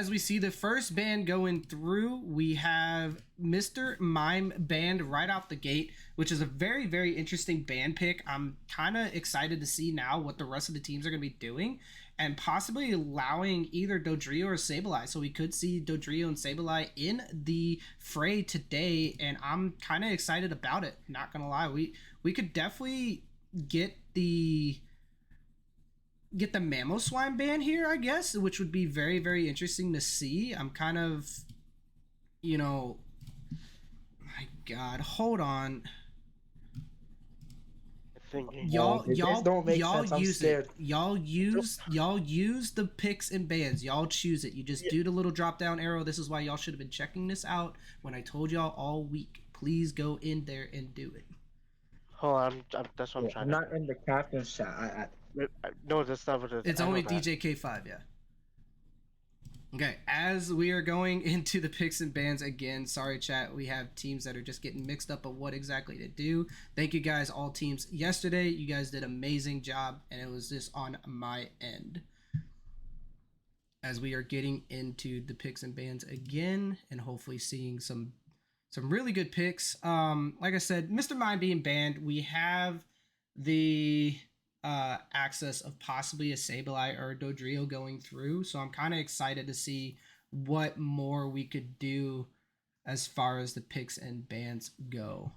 as we see the first ban going through, we have Mr. Mime banned right off the gate, which is a very, very interesting ban pick. I'm kind of excited to see now what the rest of the teams are going to be doing and possibly allowing either Dodrio or Sableye. So we could see Dodrio and Sableye in the fray today, and I'm kind of excited about it. Not going to lie. We could definitely get the Mamoswine ban here, I guess, which would be very, very interesting to see. I'm kind of, my God, hold on. Thinking. This don't make Y'all sense. I'm use scared. it. Y'all use the picks and bans. Y'all choose it. You just do the little drop down arrow. This is why y'all should have been checking this out when I told y'all all week. Please go in there and do it. Hold on, that's what I'm trying I'm to not in the captain's chat. No, that's not what it is. It's only DJK5, yeah. Okay, as we are going into the picks and bans again, sorry chat, we have teams that are just getting mixed up of what exactly to do. Thank you guys, all teams yesterday. You guys did an amazing job, and it was just on my end. As we are getting into the picks and bans again, and hopefully seeing some really good picks. Like I said, Mr. Mime being banned, we have the access of possibly a Sableye or a Dodrio going through, so I'm kind of excited to see what more we could do as far as the picks and bans go.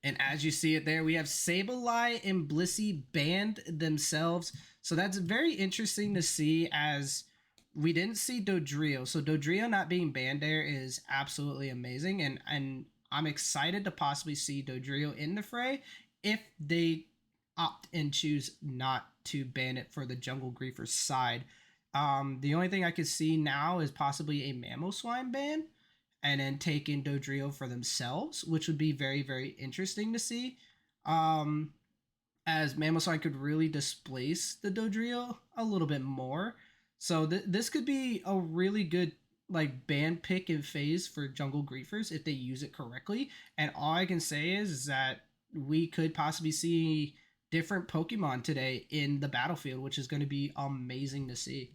And as you see it there, we have Sableye and Blissey banned themselves. So that's very interesting to see, as we didn't see Dodrio. So Dodrio not being banned there is absolutely amazing. And I'm excited to possibly see Dodrio in the fray if they opt and choose not to ban it for the Jungle Griefer side. The only thing I could see now is possibly a Mamoswine ban and then taking Dodrio for themselves, which would be very, very interesting to see. As Mamoswine could really displace the Dodrio a little bit more. So this could be a really good ban pick and phase for Jungle Griefers if they use it correctly. And all I can say is that we could possibly see different Pokemon today in the battlefield, which is going to be amazing to see.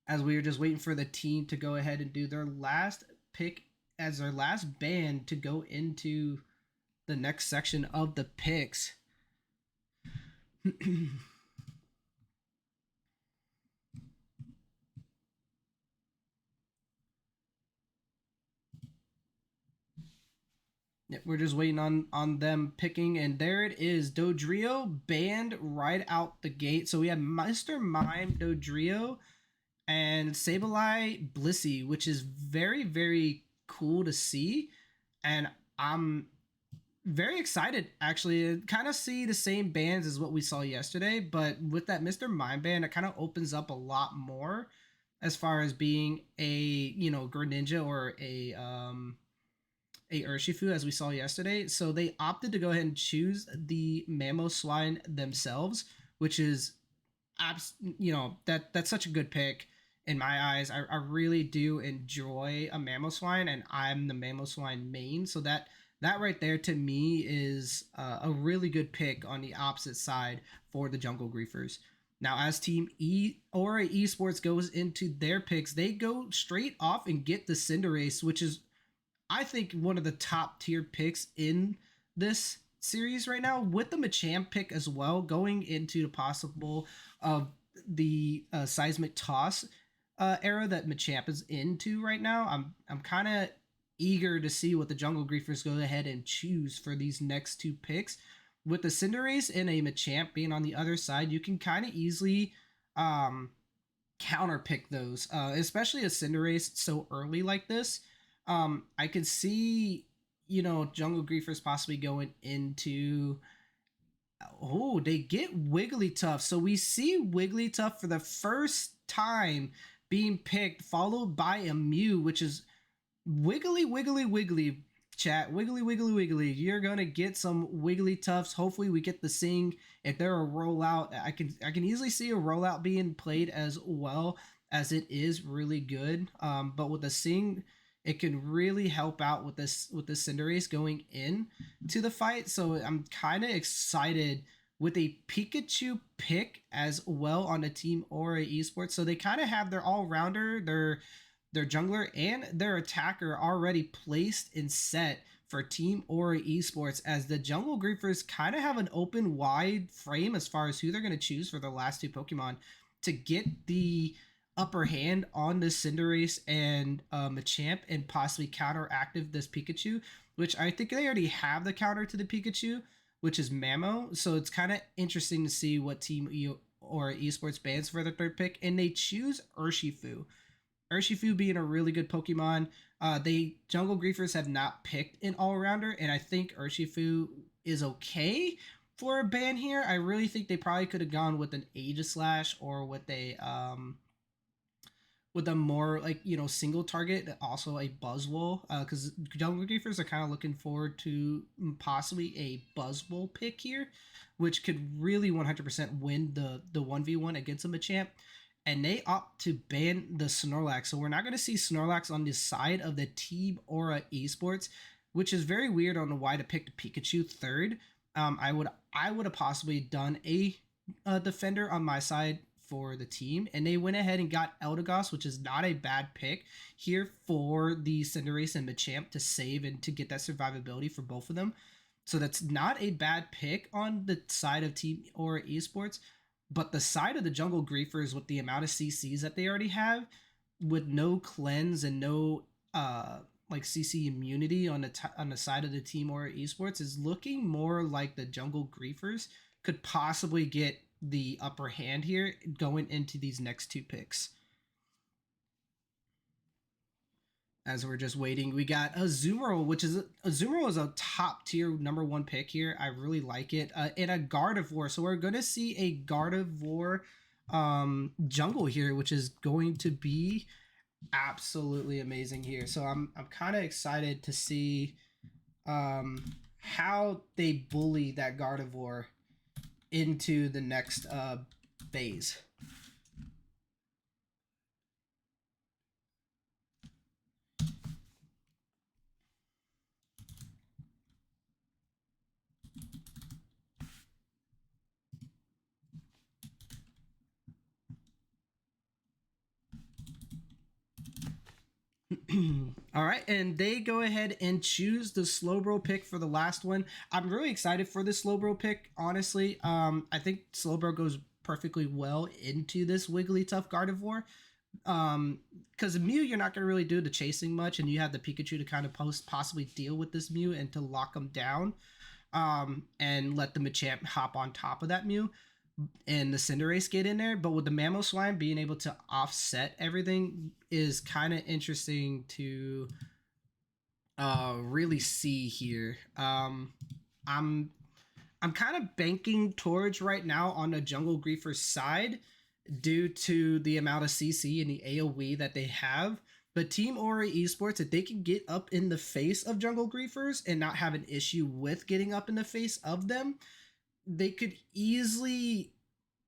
As we are just waiting for the team to go ahead and do their last pick as their last ban to go into the next section of the picks. Yep, we're just waiting on them picking, and there it is. Dodrio banned right out the gate. So we have Mr. Mime, Dodrio, and Sableye, Blissey, which is very, very cool to see. And I'm very excited, actually, to kind of see the same bands as what we saw yesterday. But with that Mr. Mime band, it kind of opens up a lot more as far as being a, Greninja or a Urshifu, as we saw yesterday. So they opted to go ahead and choose the Mamoswine themselves, which is, that's such a good pick in my eyes. I really do enjoy a Mamoswine, and I'm the Mamoswine main. So that right there to me is a really good pick on the opposite side for the Jungle Griefers. Now, as Team Aura Esports goes into their picks, they go straight off and get the Cinderace, which is, I think, one of the top tier picks in this series right now, with the Machamp pick as well, going into the possible of the seismic toss era that Machamp is into right now. I'm kind of eager to see what the Jungle Griefers go ahead and choose for these next two picks. With the Cinderace and a Machamp being on the other side, you can kind of easily counter pick those, especially a Cinderace so early like this. I could see, Jungle Griefers possibly going into. Oh, they get Wigglytuff. So we see Wigglytuff for the first time being picked, followed by a Mew, which is wiggly, chat. Wiggly. You're gonna get some Wigglytuffs. Hopefully we get the Sing. If they're a rollout, I can easily see a rollout being played as well, as it is really good. But with the Sing it can really help out with this Cinderace going in to the fight. So I'm kind of excited with a Pikachu pick as well on the Team Aura Esports. So they kind of have their all rounder, their jungler, and their attacker already placed and set for Team Aura Esports, as the Jungle Griefers kind of have an open wide frame as far as who they're going to choose for the last two Pokemon to get the upper hand on this Cinderace and Machamp and possibly counteractive this Pikachu, which I think they already have the counter to the Pikachu, which is Mamo. So it's kind of interesting to see what Team or Esports bans for the third pick, and they choose Urshifu. Urshifu being a really good Pokemon. They Jungle Griefers have not picked an all rounder, and I think Urshifu is okay for a ban here. I really think they probably could have gone with an Aegislash or with a more like single target, also a Buzzwole, because Jungle Griefers are kind of looking forward to possibly a Buzzwole pick here, which could really 100% win the 1v1 against a Machamp. And they opt to ban the Snorlax, so we're not going to see Snorlax on the side of the Team Aura Esports, which is very weird on why to pick the Pikachu third. I would have possibly done a defender on my side for the team, and they went ahead and got Eldegoss, which is not a bad pick here for the Cinderace and Machamp to save and to get that survivability for both of them. So that's not a bad pick on the side of Team Aura Esports, but the side of the Jungle Griefers, with the amount of CCs that they already have, with no cleanse and no like CC immunity on the side of the Team Aura Esports, is looking more like the Jungle Griefers could possibly get the upper hand here going into these next two picks. As we're just waiting, we got Azumarill, which is Azumarill is a top tier number one pick here. I really like it. And a Gardevoir. So we're gonna see a Gardevoir jungle here, which is going to be absolutely amazing here. So I'm kind of excited to see how they bully that Gardevoir into the next phase. All right, and they go ahead and choose the Slowbro pick for the last one. I'm really excited for this Slowbro pick, honestly. I think Slowbro goes perfectly well into this Wigglytuff Gardevoir. Because Mew, you're not going to really do the chasing much, and you have the Pikachu to kind of possibly deal with this Mew and to lock him down, and let the Machamp hop on top of that Mew and the Cinderace get in there. But with the Mamoswine being able to offset everything is kind of interesting to really see here. I'm kind of banking towards right now on the Jungle Griefer side due to the amount of CC and the AoE that they have. But Team Aura Esports, if they can get up in the face of Jungle Griefers and not have an issue with getting up in the face of them, they could easily,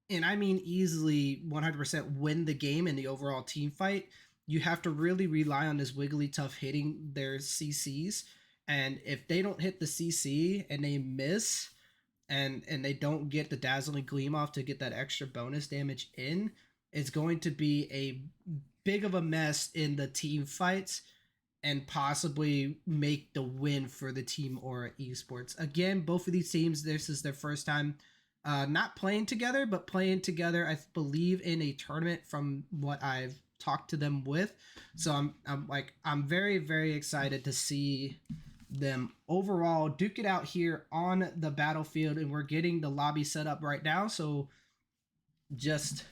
and I mean easily, 100% win the game in the overall team fight. You have to really rely on this Wigglytuff hitting their CCs. And if they don't hit the CC and they miss, and they don't get the Dazzling Gleam off to get that extra bonus damage in, it's going to be a big of a mess in the team fights and possibly make the win for the Team Aura Esports. Again, both of these teams, this is their first time not playing together, but playing together, I believe, in a tournament from what I've talked to them with. So I'm very, very excited to see them overall duke it out here on the battlefield, and we're getting the lobby set up right now, so just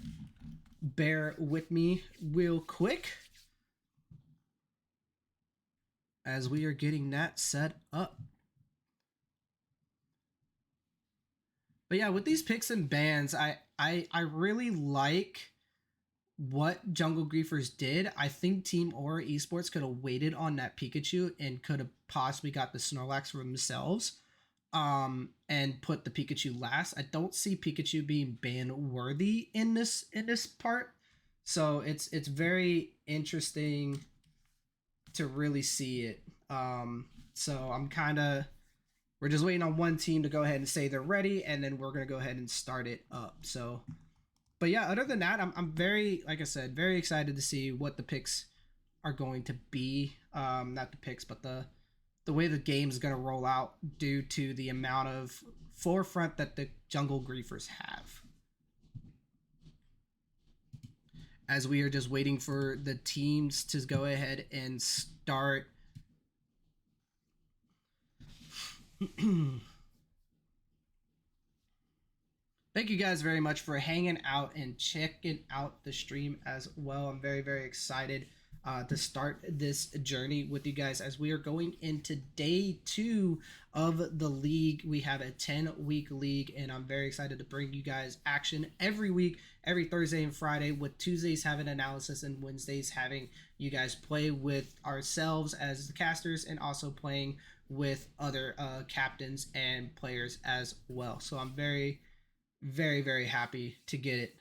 bear with me real quick as we are getting that set up. But yeah, with these picks and bans, I really like what Jungle Griefers did. I think Team Aura Esports could have waited on that Pikachu and could have possibly got the Snorlax for themselves, and put the Pikachu last. I don't see Pikachu being ban worthy in this part, so it's very interesting to really see it. So we're just waiting on one team to go ahead and say they're ready, and then we're gonna go ahead and start it up. So, but yeah, other than that, I'm very, like I said, very excited to see what the picks are going to be. Not the picks, but the way the game is gonna roll out due to the amount of forefront that the jungle griefers have. As we are just waiting for the teams to go ahead and start. Thank you guys very much for hanging out and checking out the stream as well. I'm very, very excited to start this journey with you guys as we are going into day 2 of the league. We have a 10-week league, and I'm very excited to bring you guys action every week, every Thursday and Friday, with Tuesdays having analysis and Wednesdays having you guys play with ourselves as the casters and also playing with other captains and players as well. So I'm very, very, very happy to get it.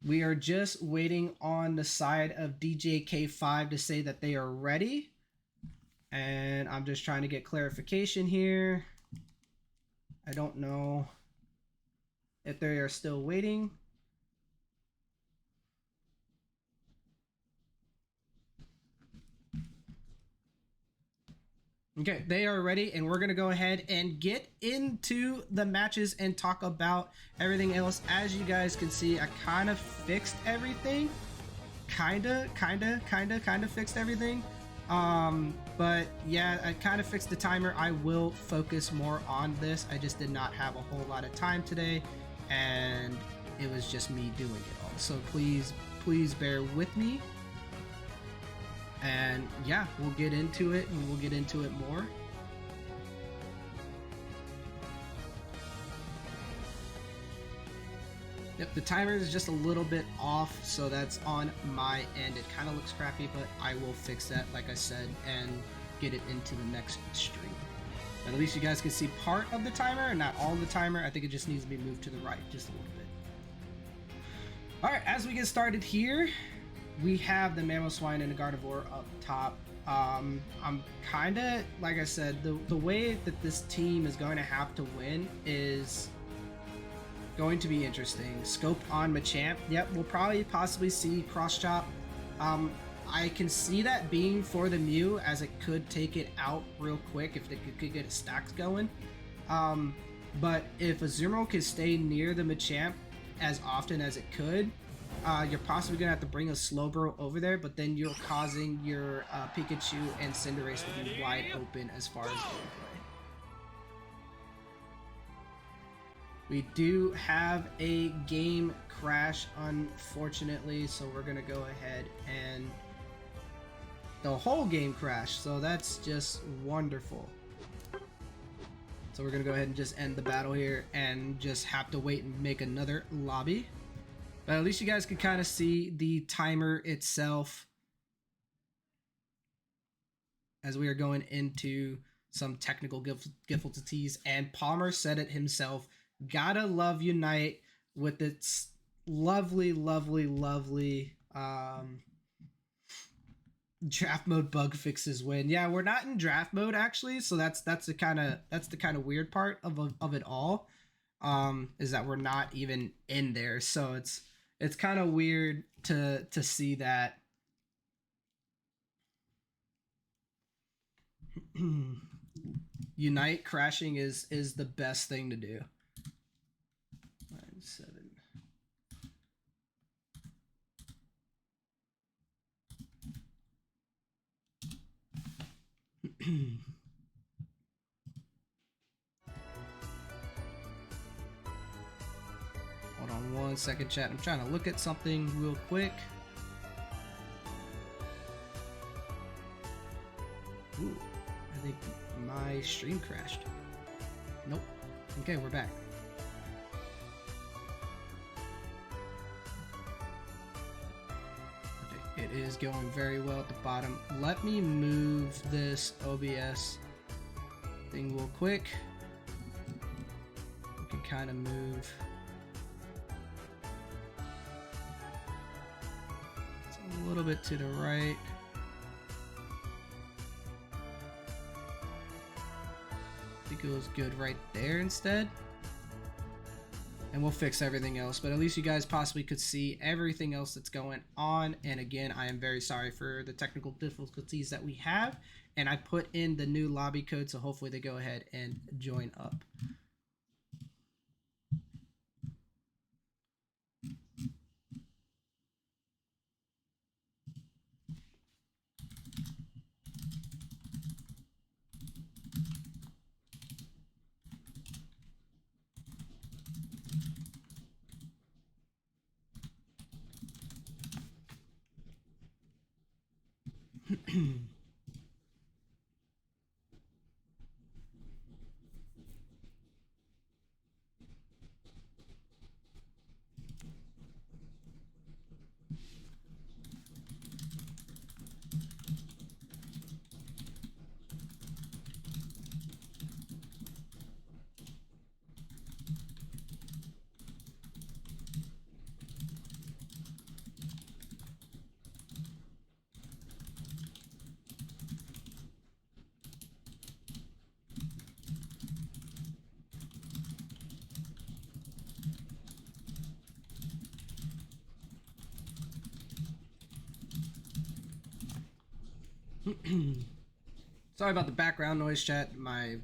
We are just waiting on the side of DJK5 to say that they are ready. And I'm just trying to get clarification here. I don't know if they are still waiting. Okay, they are ready, and we're going to go ahead and get into the matches and talk about everything else. As you guys can see, I kind of fixed everything. Kind of fixed everything. But yeah, I kind of fixed the timer. I will focus more on this. I just did not have a whole lot of time today, and it was just me doing it all. So please bear with me. And yeah, we'll get into it, and we'll get into it more. Yep, the timer is just a little bit off, so that's on my end. It kind of looks crappy, but I will fix that, like I said, and get it into the next stream. But at least you guys can see part of the timer and not all of the timer. I think it just needs to be moved to the right just a little bit. All right, as we get started here, we have the Mamoswine and the Gardevoir up top. I'm kind of, like I said, the way that this team is going to have to win is going to be interesting. Scope on Machamp. Yep, we'll probably possibly see Cross Chop. I can see that being for the Mew, as it could take it out real quick if they could get stacks going. But if Azumarill could stay near the Machamp as often as it could, you're possibly gonna have to bring a Slowbro over there, but then you're causing your Pikachu and Cinderace to be wide open as far as gameplay. We do have a game crash, unfortunately, so we're gonna go ahead and the whole game crash, so that's just wonderful. So we're gonna go ahead and just end the battle here and just have to wait and make another lobby. But at least you guys can kind of see the timer itself as we are going into some technical difficulties. And Palmer said it himself. Gotta love Unite with its lovely draft mode bug fixes win. Yeah, we're not in draft mode actually, so that's the kind of weird part of it all. Is that we're not even in there, so it's kind of weird to see that. Unite crashing is the best thing to do. 9-7. Hold on 1 second, chat. I'm trying to look at something real quick. Ooh, I think my stream crashed. Nope. Okay, we're back. Okay, it is going very well at the bottom. Let me move this OBS thing real quick. We can kind of move. It's a little bit to the right. I think it was good right there instead. And we'll fix everything else, but at least you guys possibly could see everything else that's going on. And again, I am very sorry for the technical difficulties that we have, and I put in the new lobby code, so hopefully they go ahead and join up. Sorry about the background noise, chat. My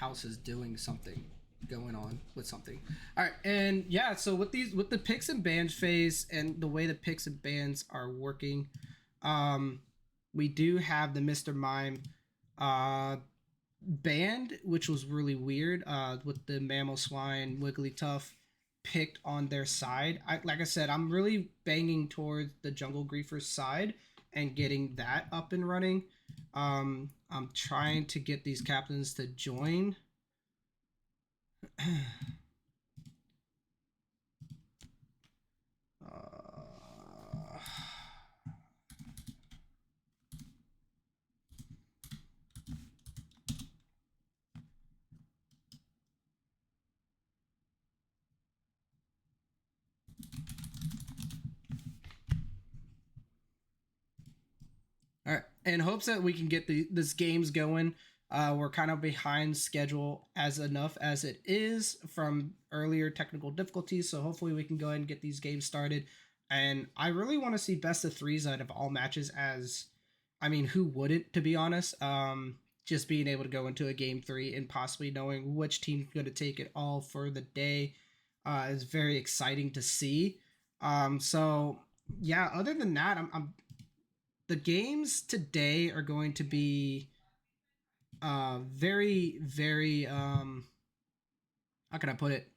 house is doing something, going on with something. All right, and yeah, so with the picks and bans phase and the way the picks and bans are working, we do have the Mr. Mime banned, which was really weird, with the Mamoswine Wigglytuff picked on their side. Like I said, I'm really banging towards the Jungle Griefer's side and getting that up and running. I'm trying to get these captains to join. All right, in hopes that we can get this games going. We're kind of behind schedule as enough as it is from earlier technical difficulties, so hopefully we can go ahead and get these games started. And I really want to see best of threes out of all matches, as I mean, who wouldn't, to be honest? Just being able to go into a game 3 and possibly knowing which team's going to take it all for the day is very exciting to see. So yeah, other than that, I'm the games today are going to be very how can I put it,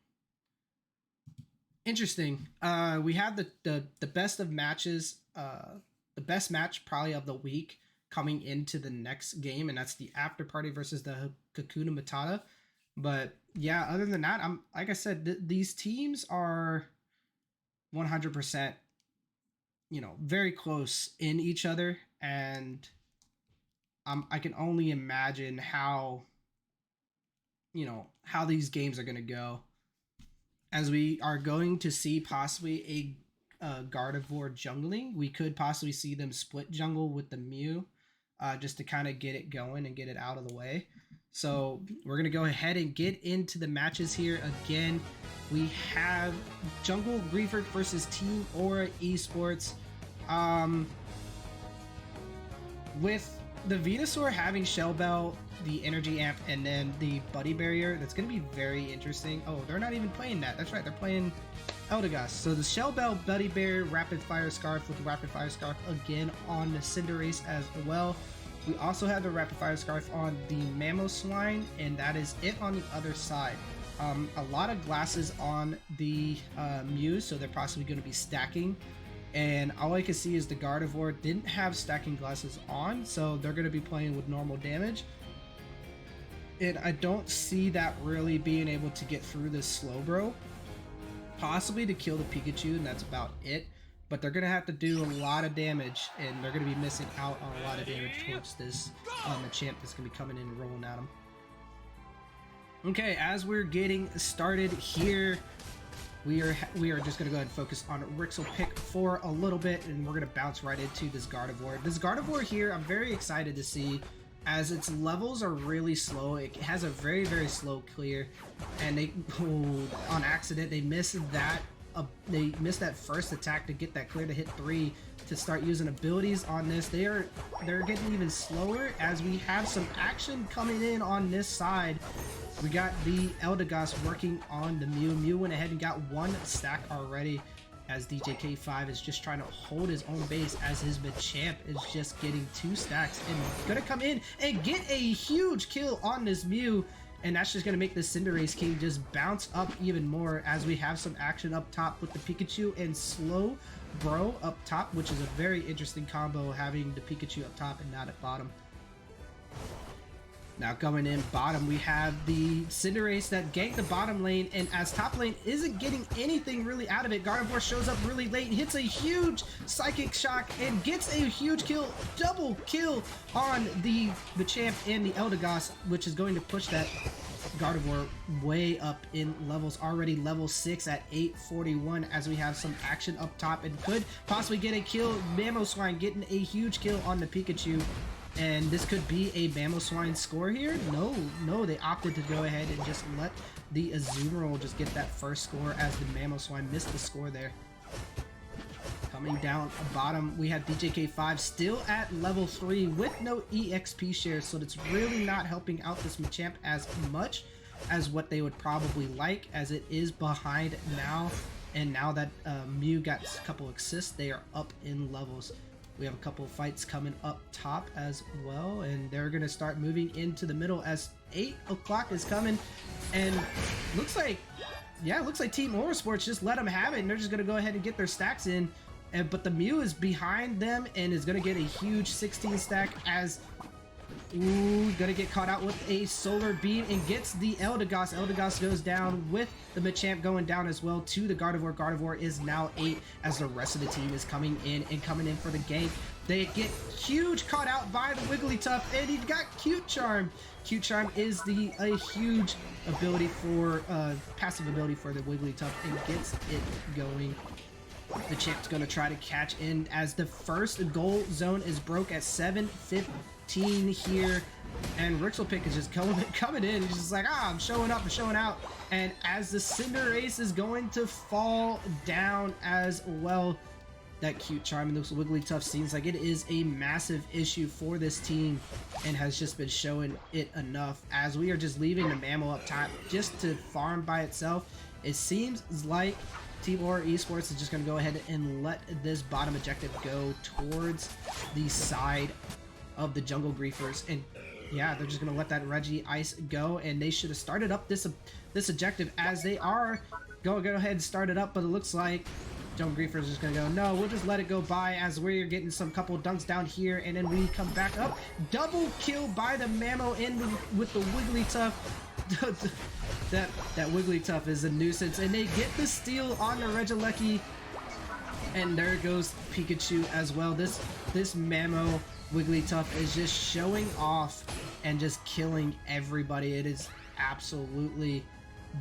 interesting. We have the best of matches, the best match probably of the week coming into the next game, and that's the after party versus the Kakuna Matata. But yeah, other than that, I'm like I said, these teams are 100%, very close in each other, and I can only imagine how these games are going to go, as we are going to see possibly a Gardevoir jungling. We could possibly see them split jungle with the Mew, just to kind of get it going and get it out of the way. So we're going to go ahead and get into the matches here. Again, we have Jungle Griefer versus Team Aura Esports. With the Venusaur having Shell Bell, the Energy Amp, and then the Buddy Barrier, that's going to be very interesting. Oh, they're not even playing that. That's right, they're playing Eldegoss. So the Shell Bell, Buddy Barrier, Rapid Fire Scarf with the Rapid Fire Scarf again on the Cinderace as well. We also have the Rapid Fire Scarf on the Mamoswine, and that is it on the other side. A lot of glasses on the Mew, so they're possibly going to be stacking. And all I can see is the Gardevoir didn't have stacking glasses on, so they're going to be playing with normal damage. And I don't see that really being able to get through this Slowbro. Possibly to kill the Pikachu, and that's about it. But they're going to have to do a lot of damage, and they're going to be missing out on a lot of damage towards this Machamp that's going to be coming in and rolling at them. Okay, as we're getting started here, we are just gonna go ahead and focus on Rixel pick for a little bit, and we're gonna bounce right into this Gardevoir. This Gardevoir here, I'm very excited to see, as its levels are really slow. It has a very, very slow clear, and on accident they missed that. They missed that first attack to get that clear to hit 3 to start using abilities on this. They're getting even slower as we have some action coming in on this side. We got the Eldegoss working on the Mew. Mew went ahead and got 1 stack already, as DJK5 is just trying to hold his own base as his Machamp is just getting 2 stacks and gonna come in and get a huge kill on this Mew. And that's just going to make the Cinderace King just bounce up even more, as we have some action up top with the Pikachu and Slow Bro up top, which is a very interesting combo, having the Pikachu up top and not at bottom. Now going in bottom, we have the Cinderace that ganked the bottom lane, and as top lane isn't getting anything really out of it, Gardevoir shows up really late, hits a huge Psychic Shock, and gets a huge kill, double kill on the Machamp and the Eldegoss, which is going to push that Gardevoir way up in levels, already level 6 at 841, as we have some action up top and could possibly get a kill. Mamoswine getting a huge kill on the Pikachu. And this could be a Mamoswine score here. No, they opted to go ahead and just let the Azumarill just get that first score, as the Mamoswine missed the score there. Coming down bottom, we have DJK5 still at level 3 with no EXP shares, so it's really not helping out this Machamp as much as what they would probably like, as it is behind now. And now that Mew got a couple assists, they are up in levels. We have a couple of fights coming up top as well, and they're going to start moving into the middle as 8 o'clock is coming, and looks like Team Esports just let them have it, and they're just going to go ahead and get their stacks in. But the Mew is behind them and is going to get a huge 16 stack, as gonna get caught out with a Solar Beam and gets the Eldegoss. Eldegoss goes down with the Machamp going down as well to the Gardevoir. Gardevoir is now 8, as the rest of the team is coming in for the gank. They get huge caught out by the Wigglytuff, and he got Cute Charm. Cute Charm is a huge ability for passive ability for the Wigglytuff, and gets it going. The champ's gonna try to catch in, as the first goal zone is broke at 7:15 here, and Rixel pick is just coming in. He's just like, I'm showing up and showing out. And as the Cinderace is going to fall down as well, that Cute Charm and this Wigglytuff seems like it is a massive issue for this team, and has just been showing it enough, as we are just leaving the Mammo up top just to farm by itself. It seems like Team Esports is just going to go ahead and let this bottom objective go towards the side of the Jungle Griefers, and yeah, they're just going to let that Regice go, and they should have started up this objective, as they are go ahead and start it up, but it looks like Jungle Griefers is just going to go, no, we'll just let it go by, as we're getting some couple dunks down here, and then we come back up. Double kill by the Mammo in with the Wigglytuff. that Wigglytuff is a nuisance, and they get the steal on the Regieleki, and there goes Pikachu as well. This Mammo Wigglytuff is just showing off and just killing everybody. It is absolutely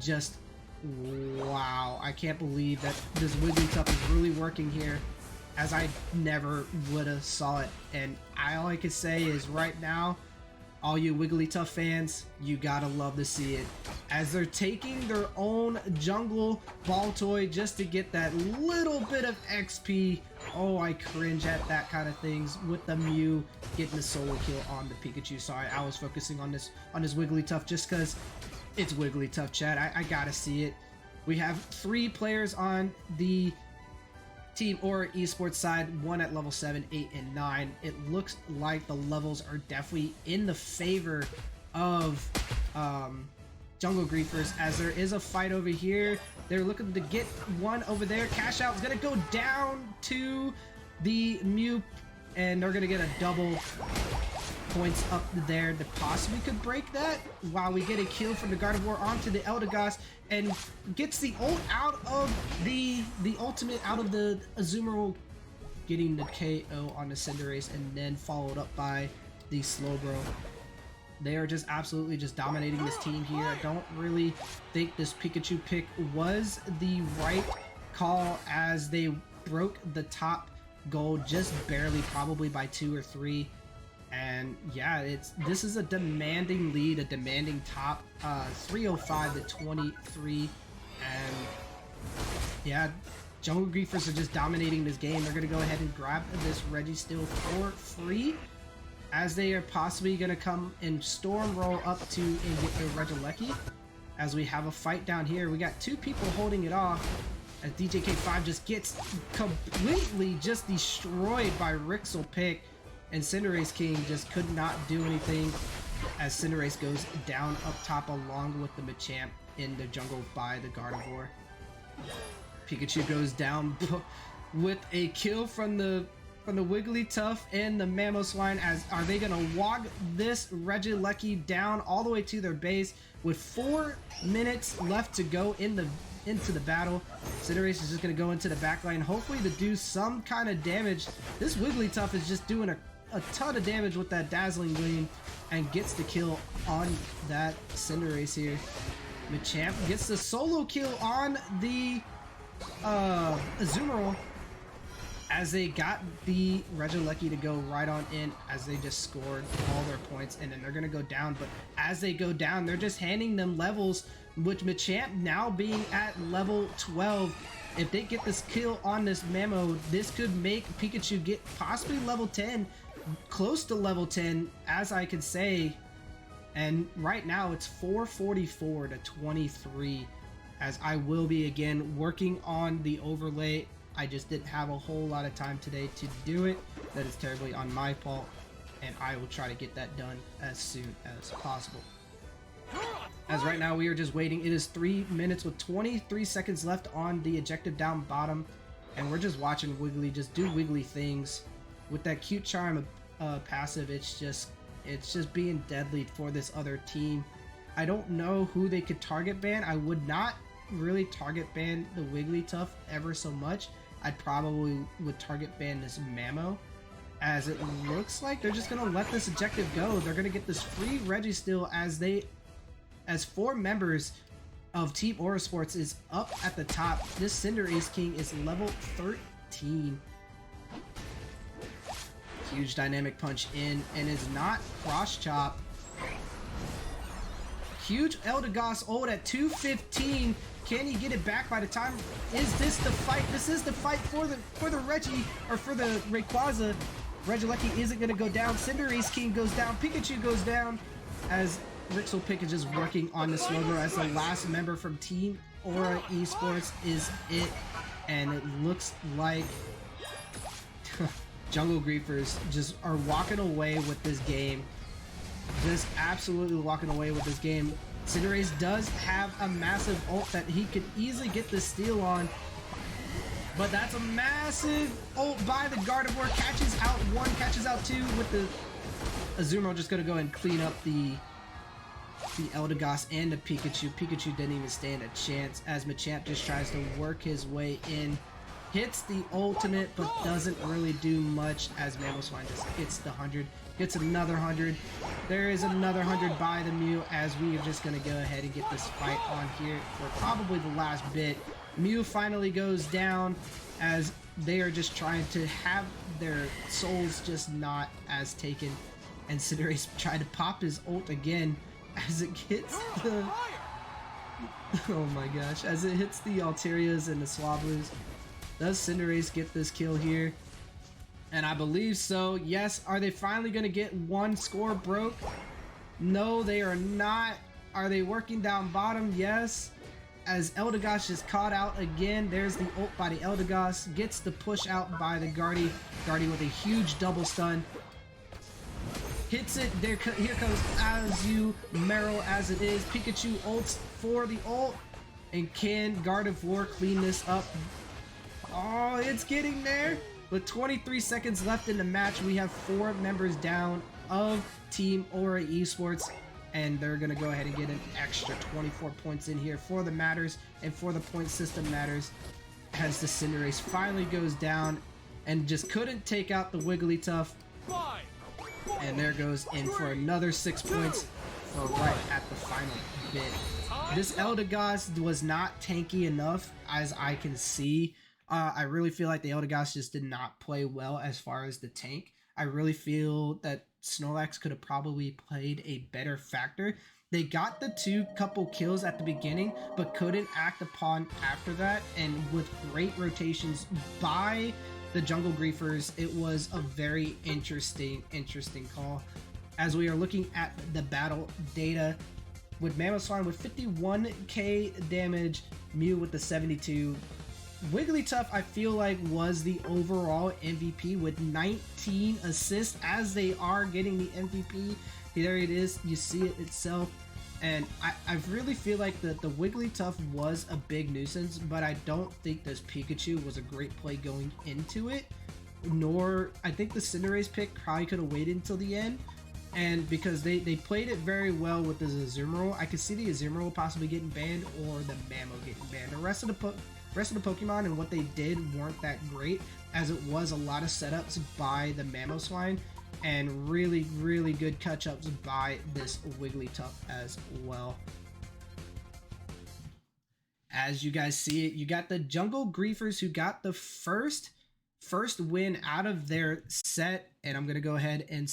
just wow. I can't believe that this Wigglytuff is really working here, as I never would have saw it. And all I can say is, right now, all you Wigglytuff fans, you gotta love to see it, as they're taking their own jungle ball toy just to get that little bit of XP. Oh, I cringe at that kind of things, with the Mew getting the solo kill on the Pikachu. Sorry, I was focusing on this Wigglytuff just because it's Wigglytuff, chat. I gotta see it. We have 3 players on the Team Esports side, 1 at level 7, 8, and 9. It looks like the levels are definitely in the favor of Jungle Griefers, as there is a fight over here. They're looking to get one over there. Cash Out is going to go down to the Mew, and they're going to get a double points up there that possibly could break that, while we get a kill from the Gardevoir onto the Eldegoss, and gets the ult out of the ultimate out of the Azumarill, getting the KO on the Cinderace, and then followed up by the Slowbro. They are just absolutely just dominating this team here. I don't really think this Pikachu pick was the right call, as they broke the top goal just barely, probably by 2 or 3. And yeah, this is a demanding lead, a demanding top, 305 to 23. And yeah, Jungle Griefers are just dominating this game. They're going to go ahead and grab this Registeel for free, as they are possibly going to come and storm roll up to and get their Regieleki. As we have a fight down here, we got 2 people holding it off, as DJK5 just gets completely just destroyed by Rixel pick, and Cinderace King just could not do anything, as Cinderace goes down up top along with the Machamp in the jungle by the Gardevoir. Pikachu goes down with a kill from the Wigglytuff and the Mamoswine. As are they gonna walk this Regieleki down all the way to their base with 4 minutes left to go into the battle? Cinderace is just gonna go into the back line, hopefully to do some kind of damage. This Wigglytuff is just doing a ton of damage with that Dazzling Gleam, and gets the kill on that Cinderace here. Machamp gets the solo kill on the Azumarill, as they got the Regieleki to go right on in, as they just scored all their points, and then they're gonna go down. But as they go down, they're just handing them levels, with Machamp now being at level 12. If they get this kill on this Mamo, this could make Pikachu get possibly level 10, close to level 10, as I could say. And right now it's 444 to 23, as I will be again working on the overlay. I just didn't have a whole lot of time today to do it. That is terribly on my fault, and I will try to get that done as soon as possible. As right now we are just waiting. It is 3 minutes with 23 seconds left on the objective down bottom, and we're just watching Wiggly just do Wiggly things with that cute charm passive. It's just being deadly for this other team. I don't know who they could target ban. I would not really target ban the Wigglytuff ever so much. I'd probably would target ban this Mamo, as it looks like they're just gonna let this objective go. They're gonna get this free Registeel, as 4 members of Team Esports is up at the top. This Cinderace King is level 13. Huge dynamic punch in, and is not cross chop. Huge Eldegoss ult at 215. Can he get it back by the time? Is this the fight? This is the fight for the Reggie, or for the Rayquaza. Regieleki isn't going to go down. Cinderace King goes down. Pikachu goes down, as Rixel Pick is just working on the Slowbro, as the last member from Team Aura Esports is it. And it looks like Jungle Griefers just are walking away with this game. Just absolutely walking away with this game. Cinderace does have a massive ult that he could easily get the steal on, but that's a massive ult by the Gardevoir. Catches out 1, catches out 2 with the Azumarill. Just gonna go and clean up the Eldegoss and the Pikachu. Pikachu didn't even stand a chance, as Machamp just tries to work his way in. Hits the ultimate, but doesn't really do much, as Mamoswine just hits the 100. Gets another 100. There is another 100 by the Mew, as we are just going to go ahead and get this fight on here for probably the last bit. Mew finally goes down, as they are just trying to have their souls just not as taken. And Cinderace tried to pop his ult again, as it hits the... Oh my gosh, as it hits the Alterias and the Swablu's. Does Cinderace get this kill here? And I believe so. Yes. Are they finally going to get 1 score broke? No, they are not. Are they working down bottom? Yes. As Eldegoss is caught out again. There's the ult by the Eldegoss. Gets the push out by the Guardy. Guardy with a huge double stun. Hits it. Here comes Azumarill, as it is. Pikachu ults for the ult. And can Gardevoir clean this up? Oh, it's getting there. With 23 seconds left in the match, we have 4 members down of Team Aura Esports, and they're going to go ahead and get an extra 24 points in here for the matters and for the point system matters, as the Cinderace finally goes down and just couldn't take out the Wigglytuff. And there goes in for another 6 points for right at the final bit. This Eldegoss was not tanky enough, as I can see. I really feel like the Eldegoss just did not play well as far as the tank. I really feel that Snorlax could have probably played a better factor. They got the couple kills at the beginning, but couldn't act upon after that. And with great rotations by the Jungle Griefers, it was a very interesting call. As we are looking at the battle data, with Mamoswine with 51k damage, Mew with the 72. Wigglytuff, I feel like, was the overall MVP with 19 assists, as they are getting the MVP. There it is, you see it itself. And I really feel like the Wigglytuff was a big nuisance, but I don't think this Pikachu was a great play going into it. Nor, I think the Cinderace pick probably could have waited until the end. And because they played it very well with the Azumarill, I could see the Azumarill possibly getting banned or the Mamo getting banned. The rest of the Pokemon and what they did weren't that great, as it was a lot of setups by the Mamoswine and really good catch-ups by this Wigglytuff as well. As you guys see it, you got the Jungle Griefers who got the first win out of their set, and I'm gonna go ahead and